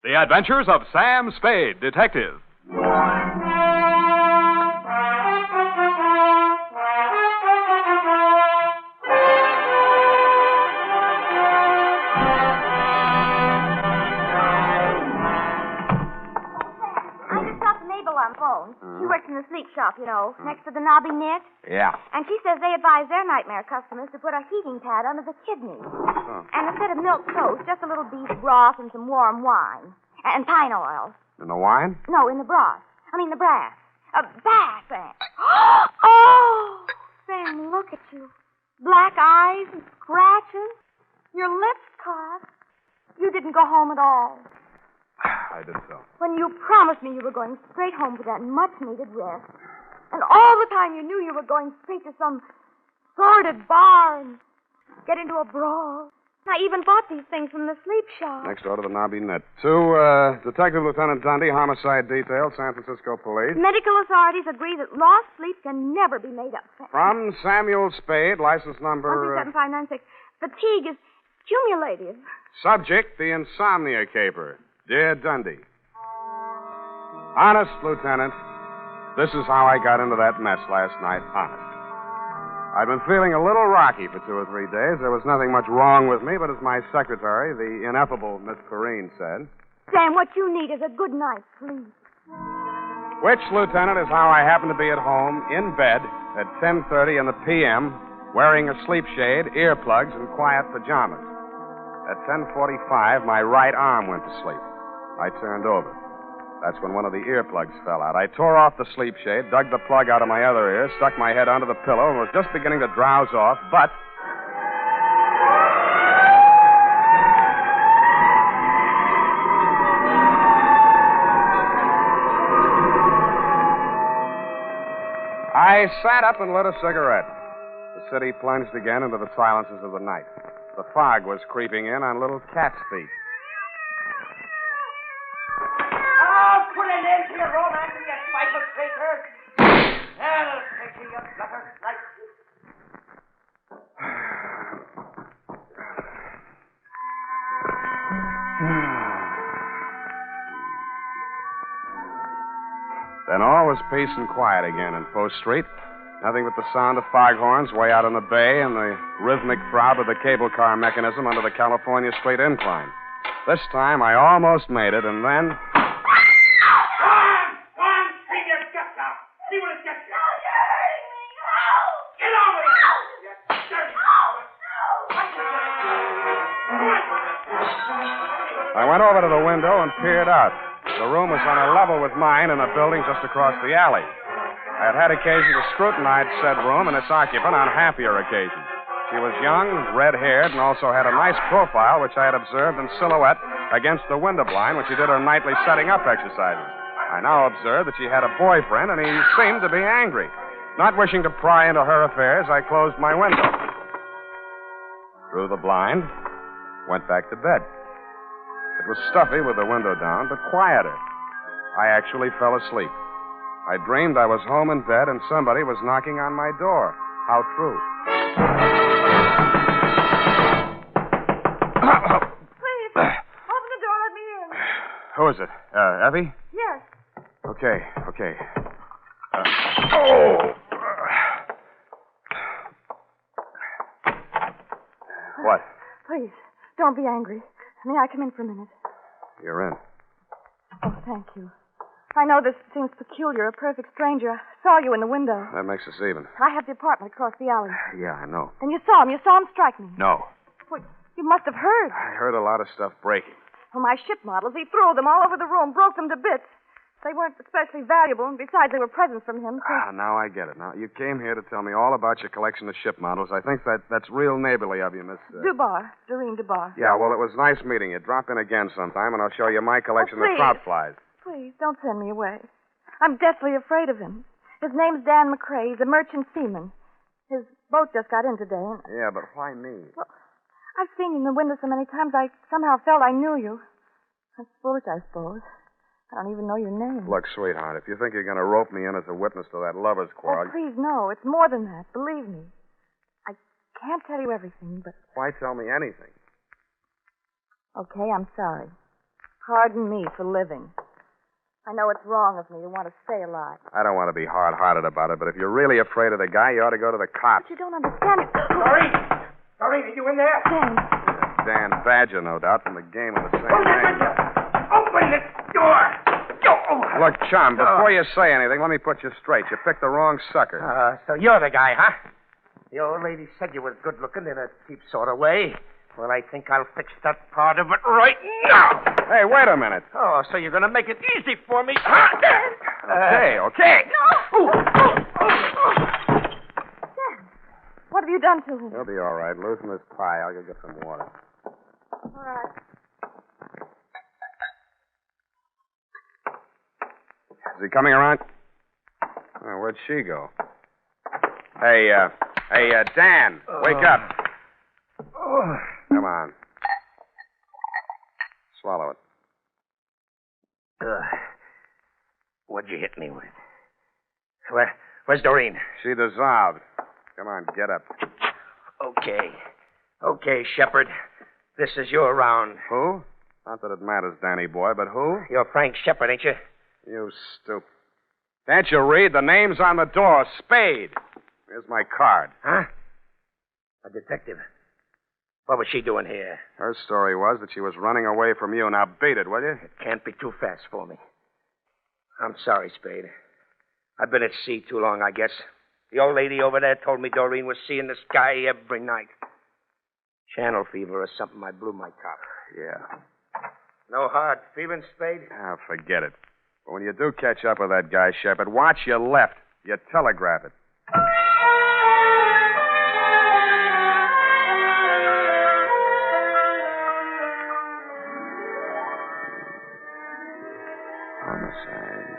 The Adventures of Sam Spade, Detective. On phone. She works in the sleep shop, next to the knobby knit. Yeah. And she says they advise their nightmare customers to put a heating pad under the kidneys. Oh. And instead of milk toast, just a little beef broth and some warm wine. And pine oil. In the wine? No, in the broth. I mean the brass. Bath, Sam. Oh! Sam, look at you. Black eyes and scratches. Your lips cut. You didn't go home at all. I did so. When you promised me you were going straight home for that much-needed rest. And all the time you knew you were going straight to some sordid bar and get into a brawl. I even bought these things from the sleep shop. Next door to the knobby net. To Detective Lieutenant Dundee, Homicide Detail, San Francisco Police. Medical authorities agree that lost sleep can never be made up. From Samuel Spade, license number... 17596. Fatigue is cumulative. Subject, the Insomnia Caper. Dear Dundee, honest, Lieutenant, this is how I got into that mess last night, honest. I've been feeling a little rocky for 2 or 3 days. There was nothing much wrong with me, but as my secretary, the ineffable Miss Perrine, said... Sam, what you need is a good night's sleep. Which, Lieutenant, is how I happen to be at home, in bed, at 10:30 in the p.m., wearing a sleep shade, earplugs, and quiet pajamas. At 10:45, my right arm went to sleep. I turned over. That's when one of the earplugs fell out. I tore off the sleep shade, dug the plug out of my other ear, stuck my head under the pillow, and was just beginning to drowse off, but... I sat up and lit a cigarette. The city plunged again into the silences of the night. The fog was creeping in on little cat's feet. Put an end to your romance and your spite of papers. That'll take you, you blutter like you. Then all was peace and quiet again in Post Street. Nothing but the sound of foghorns way out on the bay and the rhythmic throb of the cable car mechanism under the California Street incline. This time I almost made it, and then... I went over to the window and peered out. The room was on a level with mine in a building just across the alley. I had had occasion to scrutinize said room and its occupant on happier occasions. She was young, red-haired, and also had a nice profile, which I had observed in silhouette against the window blind when she did her nightly setting-up exercises. I now observed that she had a boyfriend, and he seemed to be angry. Not wishing to pry into her affairs, I closed my window. Drew the blind, went back to bed. It was stuffy with the window down, but quieter. I actually fell asleep. I dreamed I was home in bed and somebody was knocking on my door. How true. Please, open the door, let me in. Who is it? Effie? Yes. Okay. What? Please, don't be angry. May I come in for a minute? You're in. Oh, thank you. I know this seems peculiar, a perfect stranger. I saw you in the window. That makes us even. I have the apartment across the alley. Yeah, I know. And you saw him strike me. No. Well, you must have heard. I heard a lot of stuff breaking. Well, my ship models, he threw them all over the room, broke them to bits. They weren't especially valuable, and besides, they were presents from him. So... Now I get it. Now, you came here to tell me all about your collection of ship models. I think that's real neighborly of you, Miss... Doreen Dubar. Yeah, well, it was nice meeting you. Drop in again sometime, and I'll show you my collection of please. trout flies. Please, don't send me away. I'm deathly afraid of him. His name's Dan McCrae. He's a merchant seaman. His boat just got in today, and... Yeah, but why me? Well, I've seen you in the window so many times, I somehow felt I knew you. That's foolish, I suppose. I don't even know your name. Look, sweetheart, if you think you're going to rope me in as a witness to that lover's quarrel... Oh, please, no. It's more than that. Believe me. I can't tell you everything, but... Why tell me anything? Okay, I'm sorry. Pardon me for living. I know it's wrong of me to want to say a lot. I don't want to be hard-hearted about it, but if you're really afraid of the guy, you ought to go to the cops. But you don't understand it. Doreen! Doreen, are you in there? Dan. Dan Badger, no doubt, from the game of the same Open name. this door! Oh. Look, chum, before you say anything, let me put you straight. You picked the wrong sucker. So you're the guy, huh? The old lady said you was good-looking in a cheap sort of way. Well, I think I'll fix that part of it right now. Hey, wait a minute. Oh, so you're going to make it easy for me, huh? Okay. Dan, what have you done to him? He'll be all right. Loosen this tie. I'll go get some water. All right. Is he coming around? Oh, where'd she go? Hey, Dan, wake up. Come on. Swallow it. What'd you hit me with? Where's Doreen? She dissolved. Come on, get up. Okay, Shepard. This is your round. Who? Not that it matters, Danny boy, but who? You're Frank Shepard, ain't you? You stupid. Can't you read? The name's on the door. Spade. Here's my card. Huh? A detective. What was she doing here? Her story was that she was running away from you. Now beat it, will you? It can't be too fast for me. I'm sorry, Spade. I've been at sea too long, I guess. The old lady over there told me Doreen was seeing the sky every night. Channel fever or something. I blew my top. Yeah. No hard feelings, Spade? Ah, forget it. But when you do catch up with that guy, Shepard, watch your left. You telegraph it. Homicide.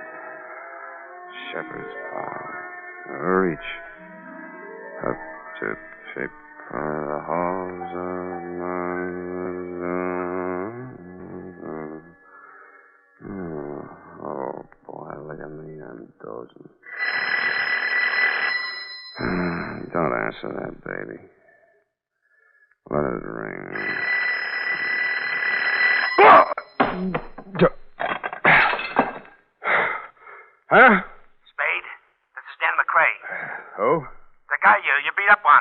Shepherd's Pie. Reach. Up to tip the halls of... Oh, boy, look at me. I'm dozing. Don't answer that, baby. Let it ring. Huh? Spade, this is Dan McCrae. Who? The guy you beat up on.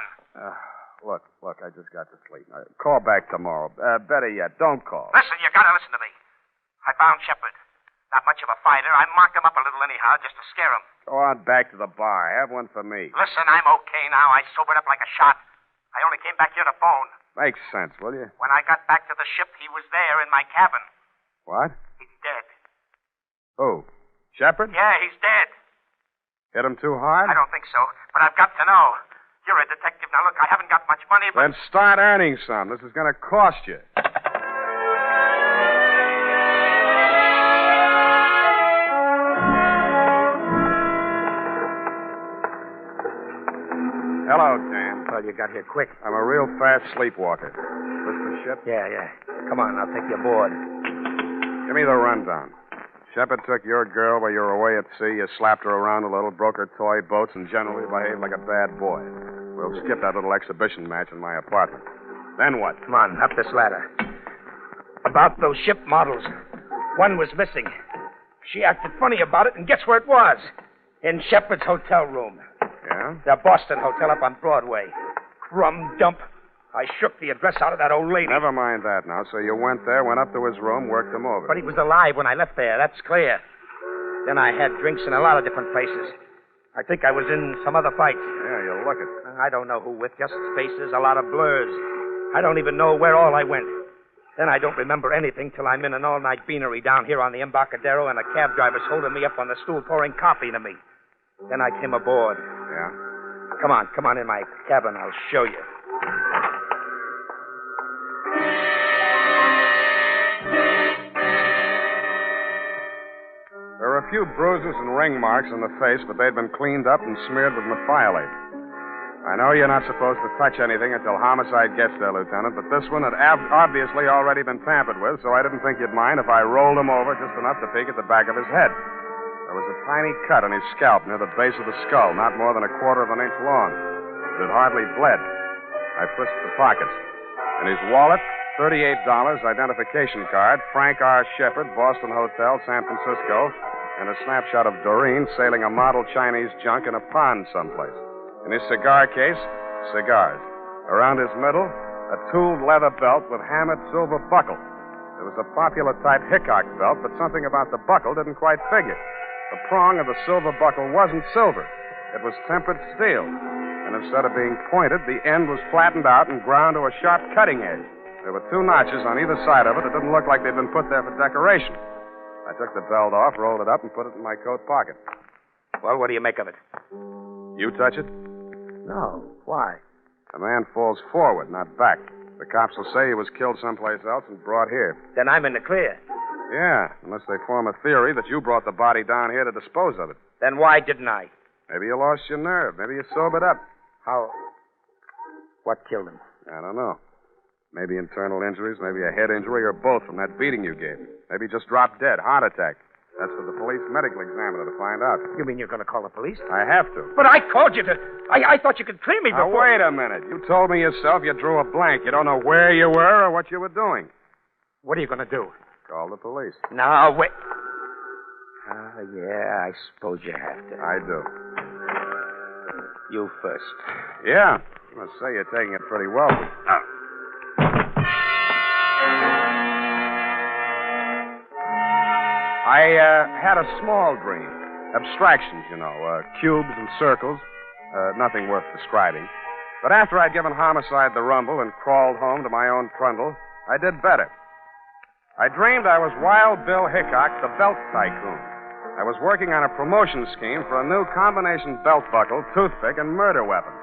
Look, I just got to sleep. Call back tomorrow. Better yet, don't call. Listen, you gotta listen to me. I found Shepard. Not much of a fighter. I marked him up a little anyhow, just to scare him. Go on back to the bar. Have one for me. Listen, I'm okay now. I sobered up like a shot. I only came back here to phone. Makes sense, will you? When I got back to the ship, he was there in my cabin. What? He's dead. Who? Shepard? Yeah, he's dead. Hit him too hard? I don't think so, but I've got to know. You're a detective. Now, look, I haven't got much money, but... Then start earning some. This is going to cost you. Hello, Dan. Well, you got here quick. I'm a real fast sleepwalker. This the ship? Yeah. Come on, I'll take you aboard. Give me the rundown. Shepard took your girl while you were away at sea. You slapped her around a little, broke her toy boats, and generally behaved like a bad boy. We'll skip that little exhibition match in my apartment. Then what? Come on, up this ladder. About those ship models. One was missing. She acted funny about it, and guess where it was? In Shepard's hotel room. Yeah? The Boston Hotel up on Broadway. Crumb dump. I shook the address out of that old lady. Never mind that now. So you went there, went up to his room, worked him over. But he was alive when I left there, that's clear. Then I had drinks in a lot of different places. I think I was in some other fights. Yeah, you look it. I don't know who with, just faces, a lot of blurs. I don't even know where all I went. Then I don't remember anything till I'm in an all-night beanery down here on the Embarcadero and a cab driver's holding me up on the stool pouring coffee into me. Then I came aboard. Yeah? Come on in my cabin. I'll show you. There were a few bruises and ring marks on the face, but they'd been cleaned up and smeared with methyolate. I know you're not supposed to touch anything until homicide gets there, Lieutenant, but this one had obviously already been tampered with, so I didn't think you'd mind if I rolled him over just enough to peek at the back of his head. There was a tiny cut on his scalp near the base of the skull, not more than 1/4 of an inch long. It had hardly bled. I frisked the pockets. In his wallet, $38 identification card, Frank R. Shepard, Boston Hotel, San Francisco, and a snapshot of Doreen sailing a model Chinese junk in a pond someplace. In his cigar case, cigars. Around his middle, a tooled leather belt with hammered silver buckle. It was a popular type Hickok belt, but something about the buckle didn't quite figure. The prong of the silver buckle wasn't silver. It was tempered steel. And instead of being pointed, the end was flattened out and ground to a sharp cutting edge. There were 2 notches on either side of it. It didn't look like they'd been put there for decoration. I took the belt off, rolled it up, and put it in my coat pocket. Well, what do you make of it? You touch it? No. Why? The man falls forward, not back. The cops will say he was killed someplace else and brought here. Then I'm in the clear. Yeah, unless they form a theory that you brought the body down here to dispose of it. Then why didn't I? Maybe you lost your nerve. Maybe you sobered up. How? What killed him? I don't know. Maybe internal injuries, maybe a head injury, or both from that beating you gave him. Maybe he just dropped dead, heart attack. That's for the police medical examiner to find out. You mean you're going to call the police? I have to. But I called you to... I thought you could clear me Now, before... wait a minute. You told me yourself you drew a blank. You don't know where you were or what you were doing. What are you going to do? Call the police. No, wait. Yeah, I suppose you have to. I do. You first. Yeah. I must say you're taking it pretty well. I had a small dream. Abstractions, you know, cubes and circles. Nothing worth describing. But after I'd given Homicide the rumble and crawled home to my own trundle, I did better. I dreamed I was Wild Bill Hickok, the belt tycoon. I was working on a promotion scheme for a new combination belt buckle, toothpick, and murder weapon.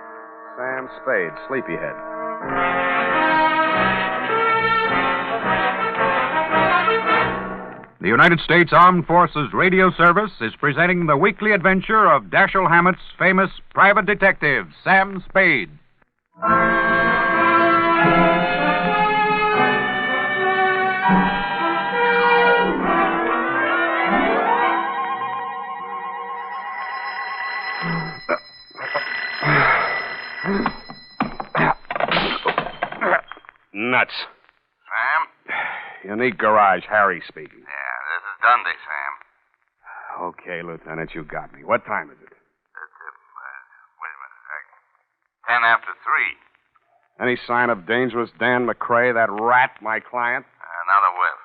Sam Spade, Sleepyhead. The United States Armed Forces Radio Service is presenting the weekly adventure of Dashiell Hammett's famous private detective, Sam Spade. Nuts. Sam? Unique Garage, Harry speaking. Yeah, this is Dundee, Sam. Okay, Lieutenant, you got me. What time is it? Wait a minute. 10 after 3. Any sign of dangerous Dan McCrae, that rat, my client? Another whiff.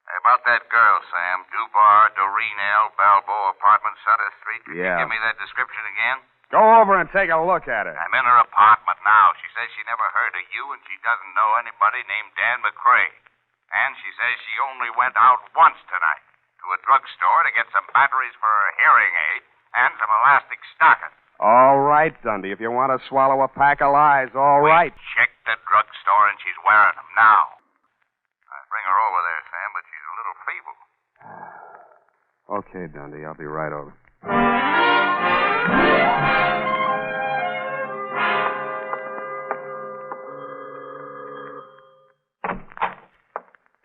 Hey, about that girl, Sam. Dubar, Doreen L., Balboa Apartment, Sutter Street. Can Yeah. you give me that description again? Go over and take a look at her. I'm in her apartment now. She says she never heard of you, and she doesn't know anybody named Dan McCrae. And she says she only went out once tonight to a drugstore to get some batteries for her hearing aid and some elastic stockings. All right, Dundee. If you want to swallow a pack of lies, all right. Check the drugstore, and she's wearing them now. I bring her over there, Sam, but she's a little feeble. Okay, Dundee. I'll be right over.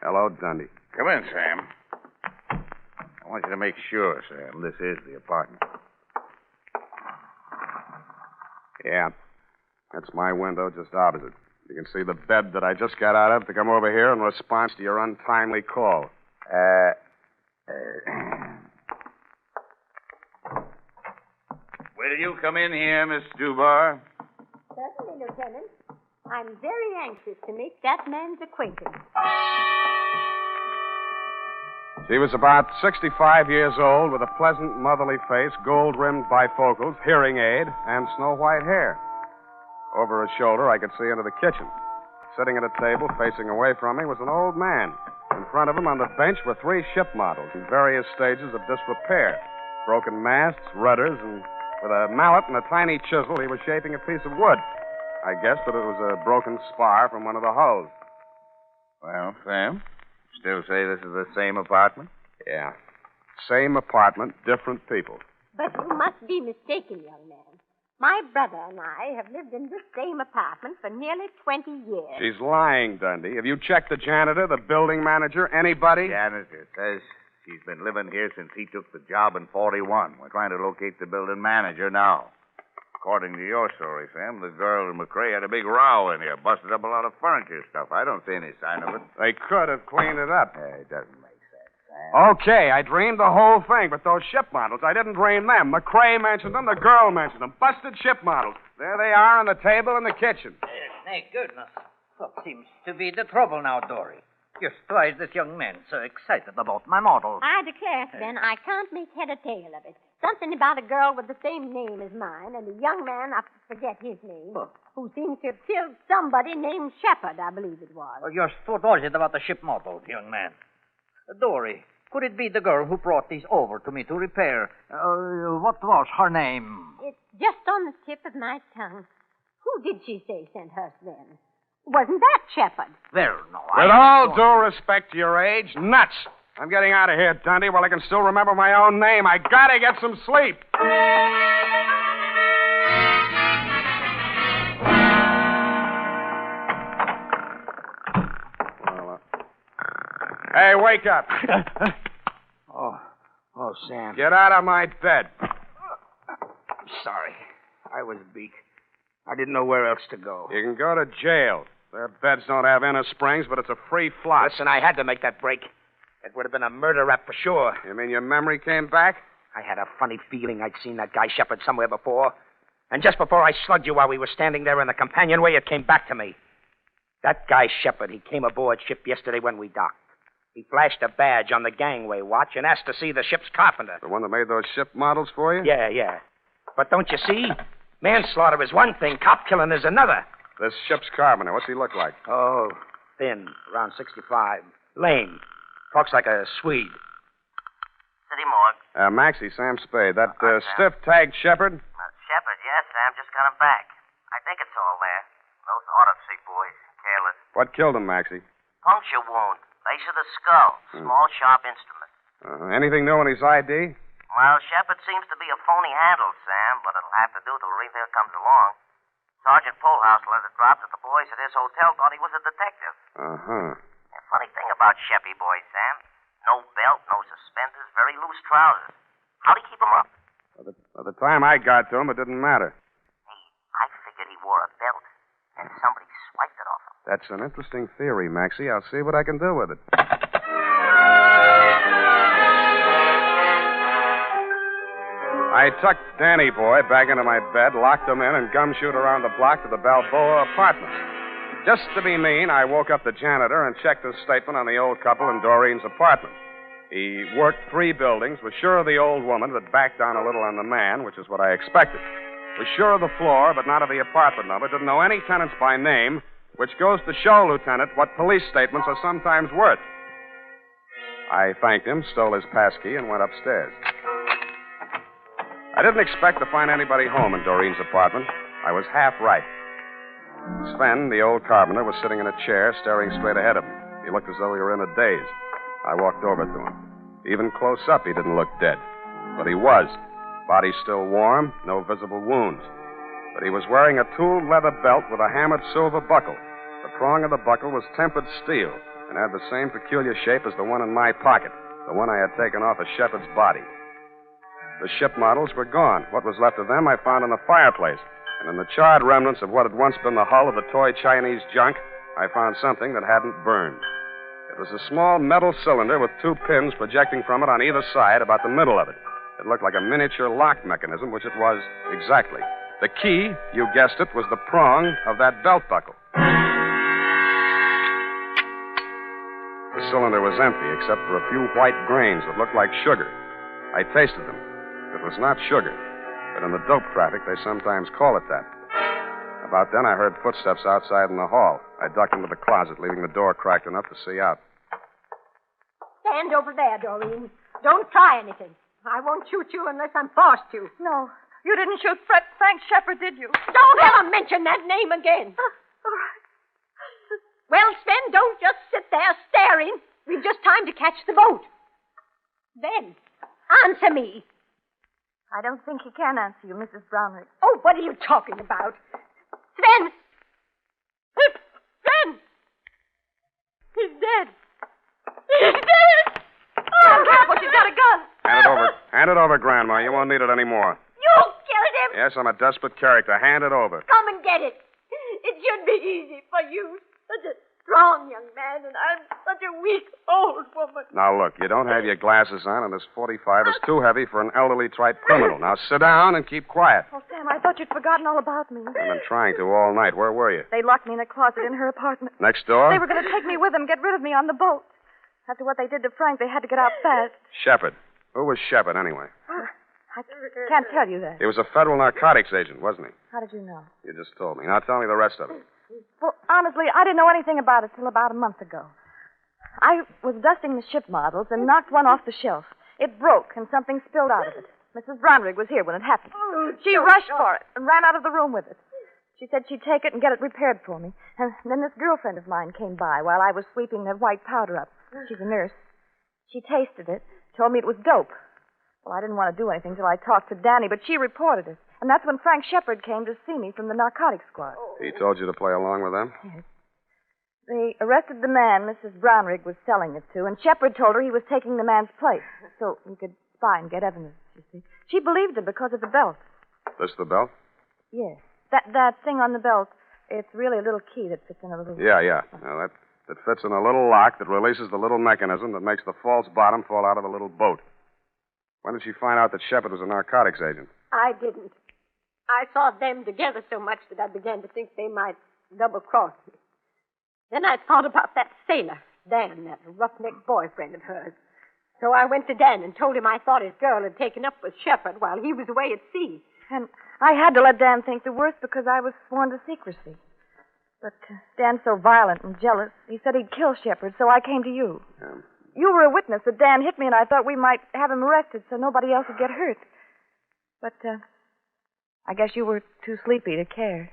Hello, Dundee. Come in, Sam. I want you to make sure, Sam, this is the apartment. Yeah. That's my window just opposite. You can see the bed that I just got out of to come over here in response to your untimely call. Will you come in here, Miss Dubar? Certainly, Lieutenant. I'm very anxious to make that man's acquaintance. She was about 65 years old with a pleasant, motherly face, gold-rimmed bifocals, hearing aid, and snow-white hair. Over her shoulder, I could see into the kitchen. Sitting at a table facing away from me was an old man. In front of him on the bench were 3 ship models in various stages of disrepair. Broken masts, rudders, and with a mallet and a tiny chisel, he was shaping a piece of wood. I guessed that it was a broken spar from one of the hulls. Well, Sam, still say this is the same apartment? Yeah. Same apartment, different people. But you must be mistaken, young man. My brother and I have lived in this same apartment for nearly 20 years. She's lying, Dundee. Have you checked the janitor, the building manager, anybody? Janitor says she's been living here since he took the job in 41. We're trying to locate the building manager now. According to your story, Sam, the girl and McCrae had a big row in here, busted up a lot of furniture stuff. I don't see any sign of it. They could have cleaned it up. It doesn't make sense, Sam. Okay, I dreamed the whole thing, but those ship models, I didn't dream them. McCrae mentioned them, the girl mentioned them. Busted ship models. There they are on the table in the kitchen. Thank goodness. What seems to be the trouble now, Dory? You're surprised this young man so excited about my model. I declare, Sven, I can't make head or tail of it. Something about a girl with the same name as mine and a young man, I forget his name, who seems to have killed somebody named Shepard, I believe it was. Just what was it about the ship model, young man? Dory, could it be the girl who brought these over to me to repair? What was her name? It's just on the tip of my tongue. Who did she say sent her, Sven? Wasn't that Shepard? There, no. With all due respect to your age, nuts. I'm getting out of here, Dundee, while I can still remember my own name. I gotta get some sleep. Hey, wake up. Oh, Sam. Get out of my bed. I'm sorry. I was beat. I didn't know where else to go. You can go to jail. Their beds don't have inner springs, but it's a free flop. Listen, I had to make that break. It would have been a murder rap for sure. You mean your memory came back? I had a funny feeling I'd seen that guy Shepard somewhere before. And just before I slugged you while we were standing there in the companionway, it came back to me. That guy Shepard, he came aboard ship yesterday when we docked. He flashed a badge on the gangway watch and asked to see the ship's carpenter. The one that made those ship models for you? Yeah. But don't you see? Manslaughter is one thing, cop killing is another. This ship's carpenter, what's he look like? Oh, thin, around 65. Lame. Talks like a Swede. City morgue. Maxie, Sam Spade. That Sam. stiff-tagged Shepard? Shepard, yes, Sam. Just got him back. I think it's all there. Those autopsy boys. Careless. What killed him, Maxie? Puncture wound. Base of the skull. Small, sharp instrument. Anything new on his ID? Well, Shepard seems to be a phony handle, Sam, but it'll have to do till Reveal comes along. Sergeant Polhouse let it drop that the boys at his hotel thought he was a detective. Uh-huh. The funny thing about Sheppy boy, Sam, no belt, no suspenders, very loose trousers. How'd he keep 'em up? By the time I got to him, it didn't matter. Hey, I figured he wore a belt, and somebody swiped it off him. That's an interesting theory, Maxie. I'll see what I can do with it. I tucked Danny Boy back into my bed, locked him in, and gumshoed around the block to the Balboa apartment. Just to be mean, I woke up the janitor and checked his statement on the old couple in Doreen's apartment. He worked 3 buildings, was sure of the old woman, but backed down a little on the man, which is what I expected. Was sure of the floor, but not of the apartment number. Didn't know any tenants by name, which goes to show, Lieutenant, what police statements are sometimes worth. I thanked him, stole his passkey, and went upstairs. I didn't expect to find anybody home in Doreen's apartment. I was half right. Sven, the old carpenter, was sitting in a chair, staring straight ahead of him. He looked as though he were in a daze. I walked over to him. Even close up, he didn't look dead. But he was. Body still warm, no visible wounds. But he was wearing a tooled leather belt with a hammered silver buckle. The prong of the buckle was tempered steel and had the same peculiar shape as the one in my pocket, the one I had taken off of Shepard's body. The ship models were gone. What was left of them I found in the fireplace. And in the charred remnants of what had once been the hull of the toy Chinese junk, I found something that hadn't burned. It was a small metal cylinder with 2 pins projecting from it on either side, about the middle of it. It looked like a miniature lock mechanism, which it was exactly. The key, you guessed it, was the prong of that belt buckle. The cylinder was empty, except for a few white grains that looked like sugar. I tasted them. It was not sugar, but in the dope traffic, they sometimes call it that. About then, I heard footsteps outside in the hall. I ducked into the closet, leaving the door cracked enough to see out. Stand over there, Doreen. Don't try anything. I won't shoot you unless I'm forced to. No, you didn't shoot Frank Shepard, did you? Don't ever mention that name again. All right. Well, Sven, don't just sit there staring. We've just time to catch the boat. Then, answer me. I don't think he can answer you, Mrs. Brownrigg. Oh, what are you talking about? Sven! Sven! He's dead. He's dead! Oh, careful, she's got a gun. Hand it over, Grandma. You won't need it anymore. You killed him! Sam? Yes, I'm a desperate character. Hand it over. Come and get it. It should be easy for you. Such a strong young man, and I'm such a weak old woman. Now, look, you don't have your glasses on, and this 45 is too heavy for an elderly type criminal. Now, sit down and keep quiet. Oh, Sam, I thought you'd forgotten all about me. I've been trying to all night. Where were you? They locked me in a closet in her apartment. Next door? They were going to take me with them, get rid of me on the boat. After what they did to Frank, they had to get out fast. Shepard. Who was Shepard, anyway? I can't tell you that. He was a federal narcotics agent, wasn't he? How did you know? You just told me. Now tell me the rest of it. Well, honestly, I didn't know anything about it till about a month ago. I was dusting the ship models and knocked one off the shelf. It broke, and something spilled out of it. Mrs. Brownrigg was here when it happened. She rushed for it and ran out of the room with it. She said she'd take it and get it repaired for me. And then this girlfriend of mine came by while I was sweeping that white powder up. She's a nurse. She tasted it, told me it was dope. Well, I didn't want to do anything till I talked to Danny, but she reported it. And that's when Frank Shepard came to see me from the narcotics squad. He told you to play along with them? Yes. They arrested the man Mrs. Brownrigg was selling it to, and Shepard told her he was taking the man's place so he could spy and get evidence, you see. She believed him because of the belt. This the belt? Yes. That thing on the belt, it's really a little key that fits in a little... Yeah. Now, that fits in a little lock that releases the little mechanism that makes the false bottom fall out of the little boat. When did she find out that Shepard was a narcotics agent? I didn't. I saw them together so much that I began to think they might double-cross me. Then I thought about that sailor, Dan, that roughneck boyfriend of hers. So I went to Dan and told him I thought his girl had taken up with Shepard while he was away at sea. And I had to let Dan think the worst because I was sworn to secrecy. But Dan's so violent and jealous, he said he'd kill Shepard, so I came to you. Yeah. You were a witness that Dan hit me, and I thought we might have him arrested so nobody else would get hurt. But I guess you were too sleepy to care.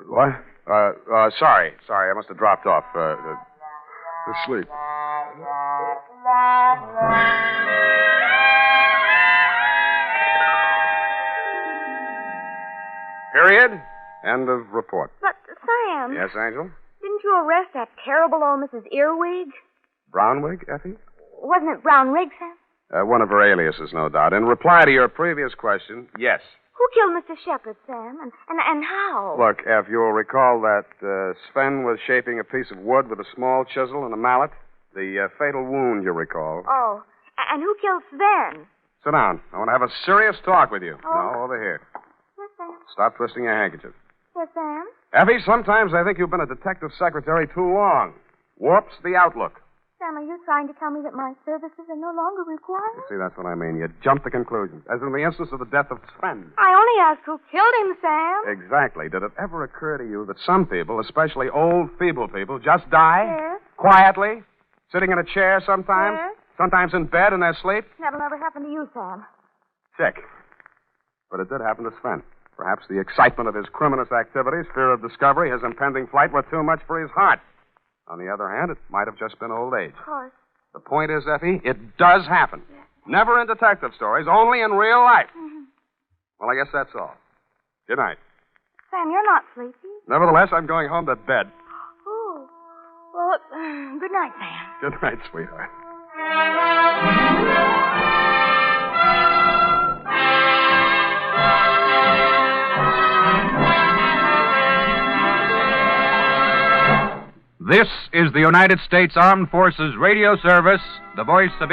What? Sorry. I must have dropped off. Asleep. Period. End of report. But, Sam... Yes, Angel? Didn't you arrest that terrible old Mrs. Earwig? Brownwig, Effie? Wasn't it Brownrigg, Sam? One of her aliases, no doubt. In reply to your previous question, yes. Who killed Mr. Shepard, Sam? And how? Look, Eff, you'll recall that Sven was shaping a piece of wood with a small chisel and a mallet. The fatal wound, you recall. Oh, and who killed Sven? Sit down. I want to have a serious talk with you. Oh. No, over here. Yes, Sam. Stop twisting your handkerchief. Yes, Sam. Effie, sometimes I think you've been a detective secretary too long. Warps the outlook. Sam, are you trying to tell me that my services are no longer required? See, that's what I mean. You jump to conclusions. As in the instance of the death of Sven. I only asked who killed him, Sam. Exactly. Did it ever occur to you that some people, especially old, feeble people, just die? Yes. Quietly? Sitting in a chair sometimes? Yes. Sometimes in bed in their sleep? That'll never happen to you, Sam. Sick. But it did happen to Sven. Perhaps the excitement of his criminous activities, fear of discovery, his impending flight were too much for his heart. On the other hand, it might have just been old age. Of course. The point is, Effie, it does happen. Yes. Never in detective stories, only in real life. Mm-hmm. Well, I guess that's all. Good night. Sam, you're not sleepy. Nevertheless, I'm going home to bed. Oh. Well, good night, Sam. Good night, sweetheart. This is the United States Armed Forces Radio Service, the voice of